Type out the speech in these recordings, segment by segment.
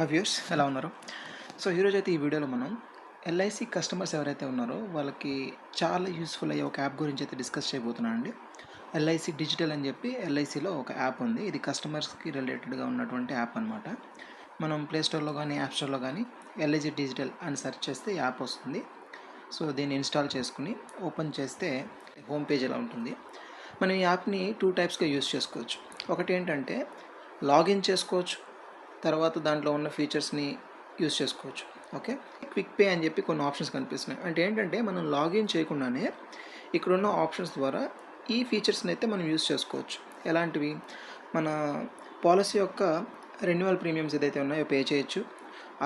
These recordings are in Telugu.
వ్యూయర్స్ ఎలా ఉన్నారు? సో ఈరోజు అయితే ఈ వీడియోలో మనం ఎల్ఐసి కస్టమర్స్ ఎవరైతే ఉన్నారో వాళ్ళకి చాలా యూస్ఫుల్ అయ్యే ఒక యాప్ గురించి అయితే డిస్కస్ చేయబోతున్నాను అండి. ఎల్ఐసి డిజిటల్ అని చెప్పి ఎల్ఐసిలో ఒక యాప్ ఉంది. ఇది కస్టమర్స్కి రిలేటెడ్గా ఉన్నటువంటి యాప్ అనమాట. మనం ప్లే స్టోర్లో కానీ యాప్ స్టోర్లో కానీ ఎల్ఐసి డిజిటల్ అని సెర్చ్ చేస్తే యాప్ వస్తుంది. సో దీన్ని ఇన్స్టాల్ చేసుకుని ఓపెన్ చేస్తే హోమ్ పేజ్ ఇలా ఉంటుంది. మనం ఈ యాప్ని 2 టైప్స్గా యూస్ చేసుకోవచ్చు. ఒకటి ఏంటంటే లాగిన్ చేసుకోవచ్చు, తర్వాత దాంట్లో ఉన్న ఫీచర్స్ని యూస్ చేసుకోవచ్చు. ఓకే, క్విక్ పే అని చెప్పి కొన్ని ఆప్షన్స్ కనిపిస్తున్నాయి. అంటే ఏంటంటే మనం లాగిన్ చేయకుండానే ఇక్కడున్న ఆప్షన్స్ ద్వారా ఈ ఫీచర్స్ని అయితే మనం యూస్ చేసుకోవచ్చు. ఎలాంటివి? మన పాలసీ యొక్క రెన్యువల్ ప్రీమియమ్స్ ఏదైతే ఉన్నాయో పే చేయొచ్చు.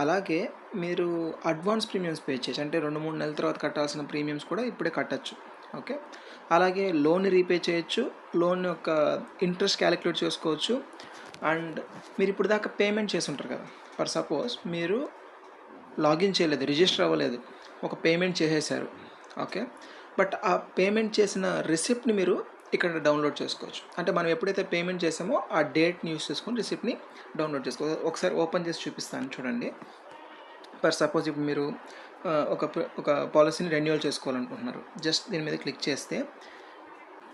అలాగే మీరు అడ్వాన్స్ ప్రీమియమ్స్ పే చేయొచ్చు. అంటే 2-3 నెలల తర్వాత కట్టాల్సిన ప్రీమియమ్స్ కూడా ఇప్పుడే కట్టచ్చు. ఓకే, అలాగే లోన్ రీపే చేయొచ్చు, లోన్ యొక్క ఇంట్రెస్ట్ క్యాలిక్యులేట్ చేసుకోవచ్చు. అండ్ మీరు ఇప్పుడు దాకా పేమెంట్ చేసి ఉంటారు కదా. ఫర్ సపోజ్ మీరు లాగిన్ చేయలేదు, రిజిస్టర్ అవ్వలేదు, ఒక పేమెంట్ చేసేసారు. ఓకే, బట్ ఆ పేమెంట్ చేసిన రిసిప్ట్ని మీరు ఇక్కడ డౌన్లోడ్ చేసుకోవచ్చు. అంటే మనం ఎప్పుడైతే పేమెంట్ చేసామో ఆ డేట్ని యూస్ చేసుకొని రిసిప్ట్ని డౌన్లోడ్ చేసుకోవచ్చు. ఒకసారి ఓపెన్ చేసి చూపిస్తాను చూడండి. ఫర్ సపోజ్ ఇప్పుడు మీరు ఒక పాలసీని రెన్యువల్ చేసుకోవాలనుకుంటున్నారు. జస్ట్ దీని మీద క్లిక్ చేస్తే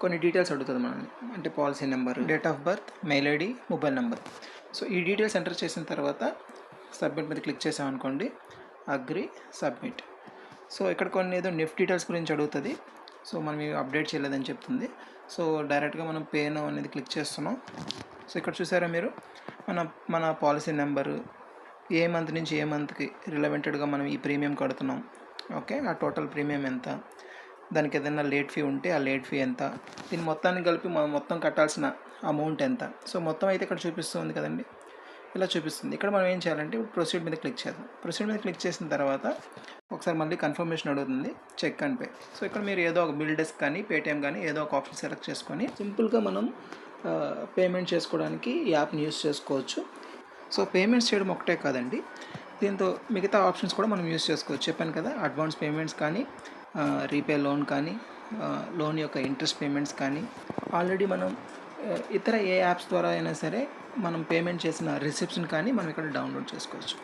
కొన్ని డీటెయిల్స్ అడుగుతుంది మనల్ని. అంటే policy number, date of birth, mail ID, mobile number. So ఈ డీటెయిల్స్ ఎంటర్ చేసిన తర్వాత సబ్మిట్ మీద క్లిక్ చేసామనుకోండి, అగ్రి, సబ్మిట్. సో ఇక్కడ కొన్ని ఏదో నెఫ్ట్ డీటెయిల్స్ గురించి అడుగుతుంది. సో మనం ఇవి అప్డేట్ చేయలేదని చెప్తుంది. సో డైరెక్ట్గా మనం పే నౌ అనేది క్లిక్ చేస్తున్నాం. సో ఇక్కడ చూసారా మీరు మన పాలసీ నెంబరు, ఏ మంత్ నుంచి ఏ మంత్కి రిలవెంటెడ్గా మనం ఈ ప్రీమియం కడుతున్నాం. ఓకే, ఆ టోటల్ ప్రీమియం ఎంత, దానికి ఏదైనా లేట్ ఫీ ఉంటే ఆ లేట్ ఫీ ఎంత, దీన్ని మొత్తాన్ని కలిపి మనం మొత్తం కట్టాల్సిన అమౌంట్ ఎంత. సో మొత్తం అయితే ఇక్కడ చూపిస్తుంది కదండి, ఇలా చూపిస్తుంది. ఇక్కడ మనం ఏం చేయాలంటే ప్రొసీడ్ మీద క్లిక్ చేద్దాం. ప్రొసీడ్ మీద క్లిక్ చేసిన తర్వాత ఒకసారి మళ్ళీ కన్ఫర్మేషన్ అడుగుతుంది, చెక్ అండ్ పే. సో ఇక్కడ మీరు ఏదో ఒక బిల్ డెస్క్ కానీ పేటిఎం కానీ ఏదో ఒక ఆప్షన్ సెలెక్ట్ చేసుకొని సింపుల్గా మనం పేమెంట్ చేసుకోవడానికి ఈ యాప్ని యూస్ చేసుకోవచ్చు. సో పేమెంట్స్ చేయడం ఒకటే కాదండి, దీంతో మిగతా ఆప్షన్స్ కూడా మనం యూస్ చేసుకోవచ్చు. చెప్పాను కదా, అడ్వాన్స్ పేమెంట్స్ కానీ, రీపే లోన్ కానీ, లోన్ యొక్క ఇంట్రెస్ట్ పేమెంట్స్ కానీ, ఆల్రెడీ మనం ఇతర ఏ యాప్స్ ద్వారా అయినా సరే మనం పేమెంట్ చేసిన రిసిప్ట్స్ని కానీ మనం ఇక్కడ డౌన్లోడ్ చేసుకోవచ్చు.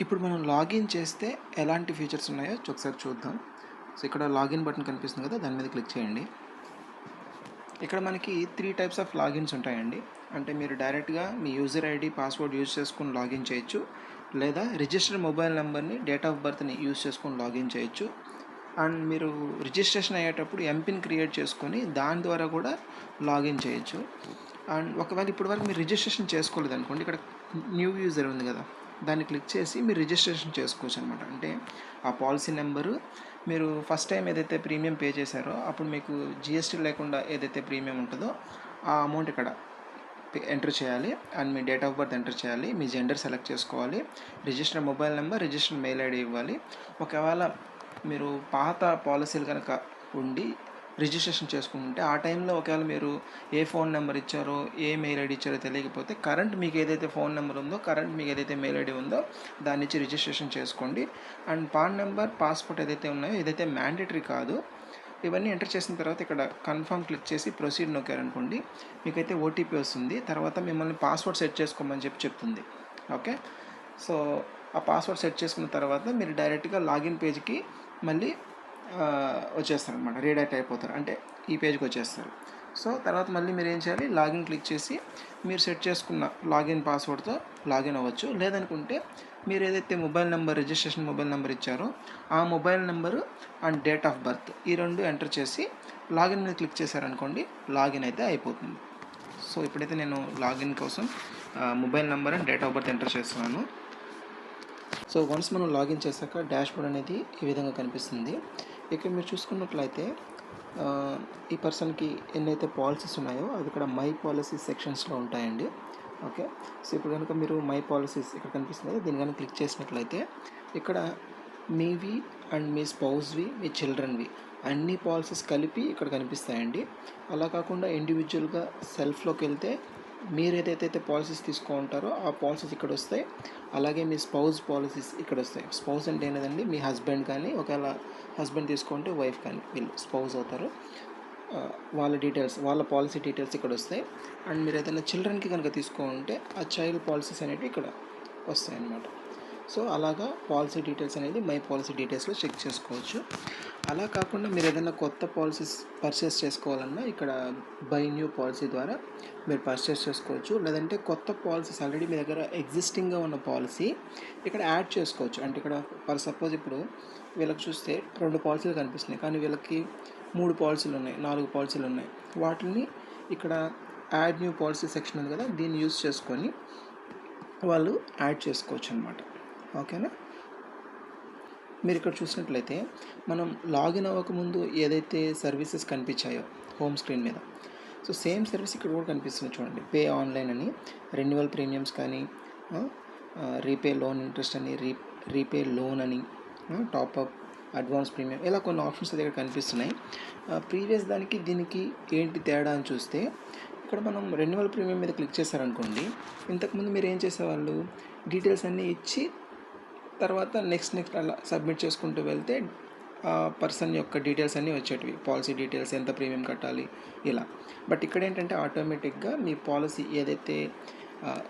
ఇప్పుడు మనం లాగిన్ చేస్తే ఎలాంటి ఫీచర్స్ ఉన్నాయో ఒకసారి చూద్దాం. సో ఇక్కడ లాగిన్ బటన్ కనిపిస్తుంది కదా, దాని మీద క్లిక్ చేయండి. ఇక్కడ మనకి 3 టైప్స్ ఆఫ్ లాగిన్స్ ఉంటాయండి. అంటే మీరు డైరెక్ట్గా మీ యూజర్ ఐడి, పాస్వర్డ్ యూజ్ చేసుకుని లాగిన్ చేయొచ్చు, లేదా రిజిస్టర్డ్ మొబైల్ నెంబర్ని, డేట్ ఆఫ్ బర్త్ని యూజ్ చేసుకొని లాగిన్ చేయొచ్చు. అండ్ మీరు రిజిస్ట్రేషన్ అయ్యేటప్పుడు ఎంపిన్ క్రియేట్ చేసుకొని దాని ద్వారా కూడా లాగిన్ చేయొచ్చు. అండ్ ఒకవేళ ఇప్పటివరకు మీరు రిజిస్ట్రేషన్ చేసుకోలేదు అనుకోండి, ఇక్కడ న్యూ యూజర్ ఉంది కదా, దాన్ని క్లిక్ చేసి మీరు రిజిస్ట్రేషన్ చేసుకోవచ్చు అనమాట. అంటే ఆ పాలసీ నెంబరు, మీరు ఫస్ట్ టైం ఏదైతే ప్రీమియం పే చేశారో అప్పుడు మీకు జిఎస్టీ లేకుండా ఏదైతే ప్రీమియం ఉంటుందో ఆ అమౌంట్ ఇక్కడ ఎంటర్ చేయాలి. And me date of birth enter చేయాలి, మీ జెండర్ సెలెక్ట్ చేసుకోవాలి, registered mobile number, registered mail ID ఇవ్వాలి. ఒకవేళ మీరు పాత పాలసీలు కనుక ఉండి రిజిస్ట్రేషన్ చేసుకుంటే ఆ టైంలో ఒకవేళ మీరు ఏ ఫోన్ నెంబర్ ఇచ్చారో, ఏ మెయిల్ ఐడి ఇచ్చారో తెలియకపోతే కరెంట్ మీకు ఏదైతే ఫోన్ నెంబర్ ఉందో, కరెంట్ మీకు ఏదైతే మెయిల్ ఐడి ఉందో దాన్ని ఇచ్చి రిజిస్ట్రేషన్ చేసుకోండి. అండ్ పాన్ నెంబర్, పాస్పోర్ట్ ఏదైతే ఉన్నాయో ఏదైతే మ్యాండేటరీ కాదు, ఇవన్నీ ఎంటర్ చేసిన తర్వాత ఇక్కడ కన్ఫర్మ్ క్లిక్ చేసి ప్రొసీడ్ నొక్కారనుకోండి, మీకైతే ఓటీపీ వస్తుంది. తర్వాత మిమ్మల్ని పాస్వర్డ్ సెట్ చేసుకోమని చెప్తుంది. ఓకే, సో ఆ పాస్వర్డ్ సెట్ చేసుకున్న తర్వాత మీరు డైరెక్ట్గా లాగిన్ పేజ్కి మళ్ళీ వచ్చేస్తారు అనమాట, రీడైరెక్ట్ అయిపోతారు, అంటే ఈ పేజ్కి వచ్చేస్తారు. సో తర్వాత మళ్ళీ మీరు ఏం చేయాలి, లాగిన్ క్లిక్ చేసి మీరు సెట్ చేసుకున్న లాగిన్ పాస్వర్డ్తో లాగిన్ అవ్వచ్చు. లేదనుకుంటే మీరు ఏదైతే mobile number, registration mobile number ఇచ్చారో ఆ mobile number and date of birth ఈ 2 ఎంటర్ చేసి లాగిన్ మీద క్లిక్ చేశారనుకోండి, లాగిన్ అయితే అయిపోతుంది. సో ఇప్పుడైతే నేను లాగిన్ కోసం mobile number and date of birth enter చేస్తున్నాను. సో వన్స్ మనం లాగిన్ చేశాక డాష్ బోర్డ్ అనేది ఈ విధంగా కనిపిస్తుంది. ఇక్కడ మీరు చూసుకున్నట్లయితే ఈ పర్సన్కి ఎన్నైతే పాలసీస్ ఉన్నాయో అవి ఇక్కడ మై పాలసీస్ సెక్షన్స్లో ఉంటాయండి. ఓకే, సో ఇప్పుడు కనుక మీరు మై పాలసీస్ ఇక్కడ కనిపిస్తుంది కదా, దీని కనుక క్లిక్ చేసినట్లయితే ఇక్కడ మీవి అండ్ మీ స్పౌస్వి, మీ చిల్డ్రన్వి అన్ని పాలసీస్ కలిపి ఇక్కడ కనిపిస్తాయండి. అలా కాకుండా ఇండివిజువల్గా సెల్ఫ్లోకి వెళ్తే మీరు ఏదైతే పాలసీస్ తీసుకుంటారో ఆ పాలసీస్ ఇక్కడ వస్తాయి. అలాగే మీ స్పౌస్ పాలసీస్ ఇక్కడ వస్తాయి. స్పౌస్ అంటే ఏంటండి, మీ హస్బెండ్ కానీ, ఒకవేళ హస్బెండ్ తీసుకుంటే వైఫ్ కానీ, వీళ్ళు స్పౌస్ అవుతారు. వాళ్ళ డీటెయిల్స్, వాళ్ళ పాలసీ డీటెయిల్స్ ఇక్కడ వస్తాయి. అండ్ మీరు ఏదైనా చిల్డ్రన్కి కనుక తీసుకోవాలంటే ఆ చైల్డ్ పాలసీస్ అనేవి ఇక్కడ వస్తాయి అన్నమాట. సో అలాగా పాలసీ డీటెయిల్స్ అనేది మై పాలసీ డీటెయిల్స్లో చెక్ చేసుకోవచ్చు. అలా కాకుండా మీరు ఏదైనా కొత్త పాలసీస్ పర్చేస్ చేసుకోవాలన్నా ఇక్కడ బై న్యూ పాలసీ ద్వారా మీరు పర్చేస్ చేసుకోవచ్చు. లేదంటే కొత్త పాలసీస్ ఆల్రెడీ మీ దగ్గర ఎగ్జిస్టింగ్గా ఉన్న పాలసీ ఇక్కడ యాడ్ చేసుకోవచ్చు. అంటే ఇక్కడ ఫర్ సపోజ్ ఇప్పుడు వీళ్ళకి చూస్తే 2 పాలసీలు కనిపిస్తున్నాయి, కానీ వీళ్ళకి 3 పాలసీలు ఉన్నాయి, 4 పాలసీలు ఉన్నాయి. వాటిని ఇక్కడ యాడ్ న్యూ పాలసీ సెక్షన్ ఉంది కదా, దీన్ని యూస్ చేసుకొని వాళ్ళు యాడ్ చేసుకోవచ్చు అనమాట. ఓకేనా. మీరు ఇక్కడ చూసినట్లయితే మనం లాగిన్ అవ్వకముందు ఏదైతే సర్వీసెస్ కనిపించాయో హోమ్ స్క్రీన్ మీద, సో సేమ్ సర్వీస్ ఇక్కడ కూడా కనిపిస్తుంది చూడండి. పే ఆన్లైన్ అని, రెన్యువల్ ప్రీమియమ్స్ కానీ, రీపే లోన్ ఇంట్రెస్ట్ అని, రీపే లోన్ అని, టాప్అప్, అడ్వాన్స్ ప్రీమియం, ఇలా కొన్ని ఆప్షన్స్ దగ్గర కనిపిస్తున్నాయి. ప్రీవియస్ దానికి దీనికి ఏంటి తేడా అని చూస్తే ఇక్కడ మనం రెన్యువల్ ప్రీమియం మీద క్లిక్ చేశారనుకోండి, ఇంతకుముందు మీరు ఏం చేసేవాళ్ళు, డీటెయిల్స్ అన్నీ ఇచ్చి తర్వాత నెక్స్ట్ అలా సబ్మిట్ చేసుకుంటూ వెళ్తే ఆ పర్సన్ యొక్క డీటెయిల్స్ అన్నీ వచ్చేటివి, పాలసీ డీటెయిల్స్, ఎంత ప్రీమియం కట్టాలి ఇలా. బట్ ఇక్కడ ఏంటంటే ఆటోమేటిక్గా మీ పాలసీ ఏదైతే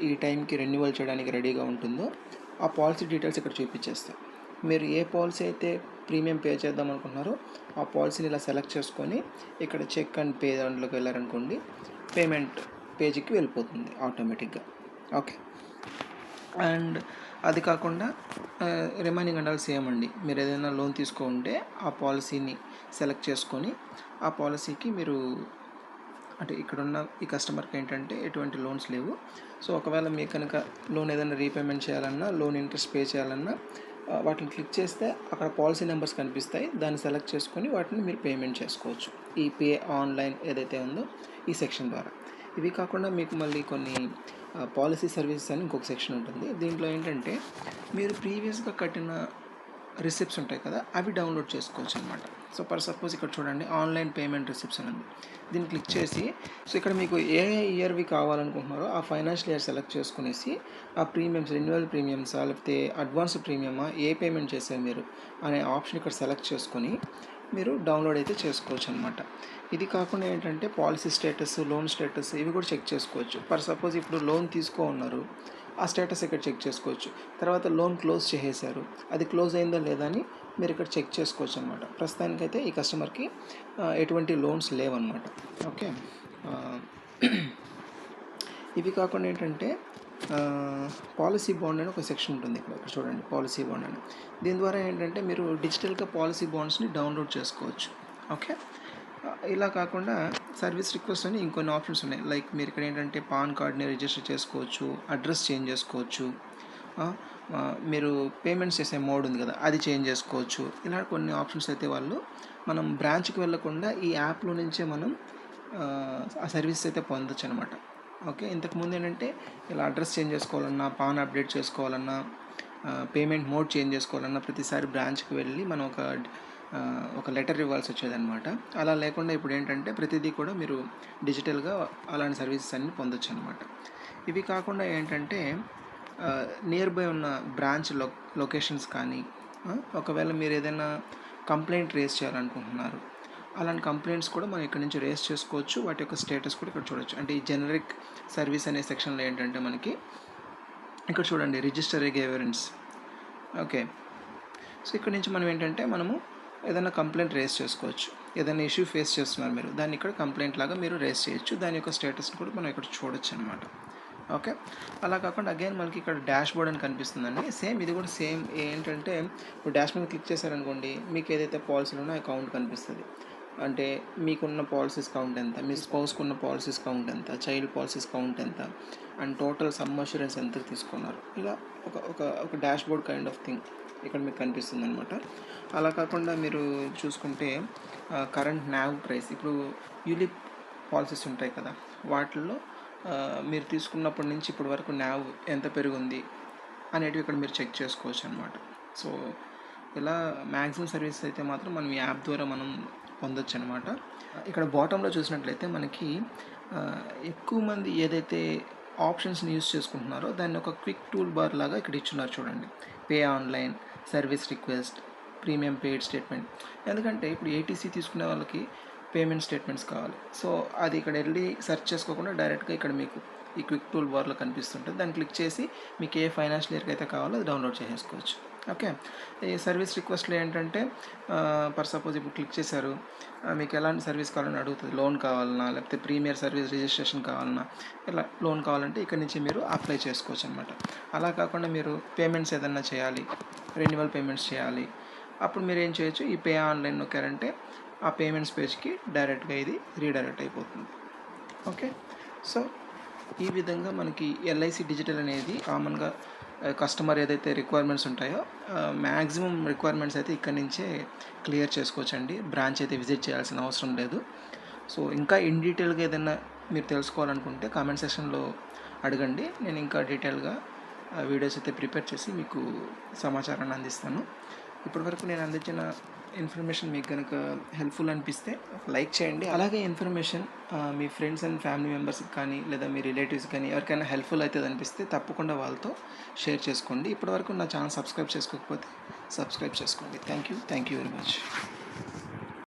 ఈ టైంకి రెన్యువల్ చేయడానికి రెడీగా ఉంటుందో ఆ పాలసీ డీటెయిల్స్ ఇక్కడ చూపించేస్తాం. మీరు ఏ పాలసీ అయితే ప్రీమియం పే చేద్దాం అనుకుంటున్నారో ఆ పాలసీని ఇలా సెలెక్ట్ చేసుకొని ఇక్కడ చెక్ అండ్ పే దాంట్లోకి వెళ్ళారనుకోండి, పేమెంట్ పేజీకి వెళ్ళిపోతుంది ఆటోమేటిక్గా. ఓకే. అండ్ అది కాకుండా రిమైనింగ్ అండ్ ఆల్ సేమ్ అండి. మీరు ఏదైనా లోన్ తీసుకుంటే ఆ పాలసీని సెలెక్ట్ చేసుకొని ఆ పాలసీకి మీరు, అంటే ఇక్కడున్న ఈ కస్టమర్కి ఏంటంటే ఎటువంటి లోన్స్ లేవు. సో ఒకవేళ మీకు కనుక లోన్ ఏదైనా రీపేమెంట్ చేయాలన్నా, లోన్ ఇంట్రెస్ట్ పే చేయాలన్నా వాటిని క్లిక్ చేస్తే అక్కడ పాలసీ నెంబర్స్ కనిపిస్తాయి, దాన్ని సెలెక్ట్ చేసుకొని వాటిని మీరు పేమెంట్ చేసుకోవచ్చు ఈ పే ఆన్లైన్ ఏదైతే ఉందో ఈ సెక్షన్ ద్వారా. ఇవి కాకుండా మీకు మళ్ళీ కొన్ని పాలసీ సర్వీసెస్ అని ఇంకొక సెక్షన్ ఉంటుంది. దీంట్లో ఏంటంటే మీరు ప్రీవియస్గా కట్టిన రిసిప్ట్స్ ఉంటాయి కదా, అవి డౌన్లోడ్ చేసుకోవచ్చు అనమాట. సో ఫర్ సపోజ్ ఇక్కడ చూడండి, ఆన్లైన్ పేమెంట్ రిసిప్ట్స్ అని ఉంది. దీన్ని క్లిక్ చేసి సో ఇక్కడ మీకు ఏ ఇయర్వి కావాలనుకుంటున్నారో ఆ ఫైనాన్షియల్ ఇయర్ సెలెక్ట్ చేసుకునేసి ఆ ప్రీమియమ్స్, రెన్యువల్ ప్రీమియమ్సా లేకపోతే అడ్వాన్స్ ప్రీమియమా, ఏ పేమెంట్ చేశారు మీరు అనే ఆప్షన్ ఇక్కడ సెలెక్ట్ చేసుకొని మీరు డౌన్లోడ్ అయితే చేసుకోవచ్చు అనమాట. ఇది కాకుండా ఏంటంటే పాలసీ స్టేటస్, లోన్ స్టేటస్ ఇవి కూడా చెక్ చేసుకోవచ్చు. ఫర్ సపోజ్ ఇప్పుడు లోన్ ఉన్నారు, ఆ స్టేటస్ ఇక్కడ చెక్ చేసుకోవచ్చు. తర్వాత లోన్ క్లోజ్ చేసేసారు, అది క్లోజ్ అయిందో లేదా అని మీరు ఇక్కడ చెక్ చేసుకోవచ్చు అనమాట. ప్రస్తుతానికైతే ఈ కస్టమర్కి ఎటువంటి లోన్స్ లేవన్నమాట. ఓకే. ఇవి కాకుండా ఏంటంటే పాలసీ బాండ్ అని ఒక సెక్షన్ ఉంటుంది ఇక్కడ చూడండి, పాలసీ బాండ్ అని. దీని ద్వారా ఏంటంటే మీరు డిజిటల్గా పాలసీ బాండ్స్ని డౌన్లోడ్ చేసుకోవచ్చు. ఓకే. ఇలా కాకుండా సర్వీస్ రిక్వెస్ట్ అని ఇంకొన్ని ఆప్షన్స్ ఉన్నాయి. లైక్ మీరు ఇక్కడ ఏంటంటే పాన్ కార్డ్ని రిజిస్టర్ చేసుకోవచ్చు, అడ్రస్ చేంజ్ చేసుకోవచ్చు, మీరు పేమెంట్స్ చేసే మోడ్ ఉంది కదా అది చేంజ్ చేసుకోవచ్చు. ఇలా కొన్ని ఆప్షన్స్ అయితే వాళ్ళు మనం బ్రాంచ్కి వెళ్ళకుండా ఈ యాప్లో నుంచే మనం ఆ సర్వీస్ అయితే పొందొచ్చు అనమాట. ఓకే. ఇంతకుముందు ఏంటంటే ఇలా అడ్రస్ చేంజ్ చేసుకోవాలన్నా, పాన్ అప్డేట్ చేసుకోవాలన్నా, పేమెంట్ మోడ్ చేంజ్ చేసుకోవాలన్నా ప్రతిసారి బ్రాంచ్కి వెళ్ళి మనం ఒక లెటర్ ఇవ్వాల్సి వచ్చేదన్నమాట. అలా లేకుండా ఇప్పుడు ఏంటంటే ప్రతిదీ కూడా మీరు డిజిటల్గా అలాంటి సర్వీసెస్ అన్నీ పొందొచ్చు అనమాట. ఇవి కాకుండా ఏంటంటే నియర్ బై ఉన్న బ్రాంచ్ లొకేషన్స్ కానీ, ఒకవేళ మీరు ఏదైనా కంప్లైంట్ రేస్ చేయాలనుకుంటున్నారు, అలాంటి కంప్లైంట్స్ కూడా మనం ఇక్కడ నుంచి రేస్ చేసుకోవచ్చు. వాటి యొక్క స్టేటస్ కూడా ఇక్కడ చూడవచ్చు. అంటే ఈ జనరిక్ సర్వీస్ అనే సెక్షన్లో ఏంటంటే మనకి ఇక్కడ చూడండి, రిజిస్టర్ గ్రీవెన్స్. ఓకే. సో ఇక్కడ నుంచి మనం ఏంటంటే మనము ఏదైనా కంప్లైంట్ రేస్ చేసుకోవచ్చు. ఏదైనా ఇష్యూ ఫేస్ చేస్తున్నారు మీరు, దాన్ని ఇక్కడ కంప్లైంట్ లాగా మీరు రేస్ చేయొచ్చు. దాని యొక్క స్టేటస్ని కూడా మనం ఇక్కడ చూడొచ్చు అనమాట. ఓకే. అలా కాకుండా అగైన్ మనకి ఇక్కడ డాష్ బోర్డ్ అని కనిపిస్తుందండి. సేమ్ ఇది కూడా సేమ్ ఏంటంటే ఇప్పుడు డాష్ బోర్డ్ క్లిక్ చేశారనుకోండి, మీకు ఏదైతే పాలసీలు ఉన్నాయో అకౌంట్ కనిపిస్తుంది. అంటే మీకున్న పాలసీస్ కౌంట్ ఎంత, మీ స్పౌస్కి ఉన్న పాలసీస్ కౌంట్ ఎంత, చైల్డ్ పాలసీస్ కౌంట్ ఎంత, అండ్ టోటల్ సమ్ అష్యూరెన్స్ ఎంత తీసుకున్నారు, ఇలా ఒక dash board kind of thing ఇక్కడ మీకు కనిపిస్తుంది అనమాట. అలా కాకుండా మీరు చూసుకుంటే కరెంట్ నావ్ ప్రైస్, ఇప్పుడు యూలిప్ పాలసీస్ ఉంటాయి కదా, వాటిల్లో మీరు తీసుకున్నప్పటి నుంచి ఇప్పటి వరకు నావ్ ఎంత పెరిగింది అనేటివి ఇక్కడ మీరు చెక్ చేసుకోవచ్చు అనమాట. సో ఇలా మ్యాక్సిమం సర్వీసెస్ అయితే మాత్రం మనం ఈ యాప్ ద్వారా మనం పొందొచ్చు అనమాట. ఇక్కడ బాటంలో చూసినట్లయితే మనకి ఎక్కువ మంది ఏదైతే ఆప్షన్స్ని యూస్ చేసుకుంటున్నారో దాన్ని ఒక క్విక్ టూల్ బార్ లాగా ఇక్కడ ఇచ్చున్నారు చూడండి. Pay online, service request, premium paid statement. ఎందుకంటే ఇప్పుడు ఏటీసీ తీసుకునే వాళ్ళకి పేమెంట్ స్టేట్మెంట్స్ కావాలి. సో అది ఇక్కడ వెళ్ళి సెర్చ్ చేసుకోకుండా డైరెక్ట్గా ఇక్కడ మీకు ఈ క్విక్ టూల్ బార్లో కనిపిస్తుంటుంది. దాన్ని క్లిక్ చేసి మీకు ఏ ఫైనాన్షియల్ ఇయర్కి అయితే కావాలో అది డౌన్లోడ్ చేసేసుకోవచ్చు. ఓకే. ఈ సర్వీస్ రిక్వెస్ట్లో ఏంటంటే ఫర్ సపోజ్ ఇప్పుడు క్లిక్ చేశారు, మీకు ఎలాంటి సర్వీస్ కావాలని అడుగుతుంది. లోన్ కావాలన్నా, లేకపోతే ప్రీమియర్ సర్వీస్ రిజిస్ట్రేషన్ కావాలన్నా, ఇలా లోన్ కావాలంటే ఇక్కడ నుంచి మీరు అప్లై చేసుకోవచ్చు అనమాట. అలా కాకుండా మీరు పేమెంట్స్ ఏదన్నా చేయాలి, రెన్యువల్ పేమెంట్స్ చేయాలి, అప్పుడు మీరు ఏం చేయొచ్చు, ఈ పే ఆన్లైన్ నొక్కారంటే ఆ పేమెంట్స్ పేజ్కి డైరెక్ట్గా ఇది రీడైరెక్ట్ అయిపోతుంది. ఓకే. సో ఈ విధంగా మనకి ఎల్ఐసి డిజిటల్ అనేది కామన్గా కస్టమర్ ఏదైతే రిక్వైర్మెంట్స్ ఉంటాయో మ్యాక్సిమం రిక్వైర్మెంట్స్ అయితే ఇక్కడి నుంచే క్లియర్ చేసుకోవచ్చండి. బ్రాంచ్ అయితే విజిట్ చేయాల్సిన అవసరం లేదు. సో ఇంకా ఇన్ డీటెయిల్గా ఏదైనా మీరు తెలుసుకోవాలనుకుంటే కామెంట్ సెక్షన్లో అడగండి. నేను ఇంకా డీటెయిల్గా వీడియోస్ అయితే ప్రిపేర్ చేసి మీకు సమాచారాన్ని అందిస్తాను. ఇప్పటివరకు నేను అందించిన ఇన్ఫర్మేషన్ మీకు కనుక హెల్ప్ఫుల్ అనిపిస్తే లైక్ చేయండి. అలాగే information me friends and family మెంబర్స్కి కానీ లేదా మీ రిలేటివ్స్ కానీ ఎవరికైనా హెల్ప్ఫుల్ అవుతుంది అనిపిస్తే తప్పకుండా వాళ్ళతో షేర్ చేసుకోండి. ఇప్పటివరకు నా ఛానల్ సబ్స్క్రైబ్ చేసుకోకపోతే సబ్స్క్రైబ్ చేసుకోండి. Thank you very much.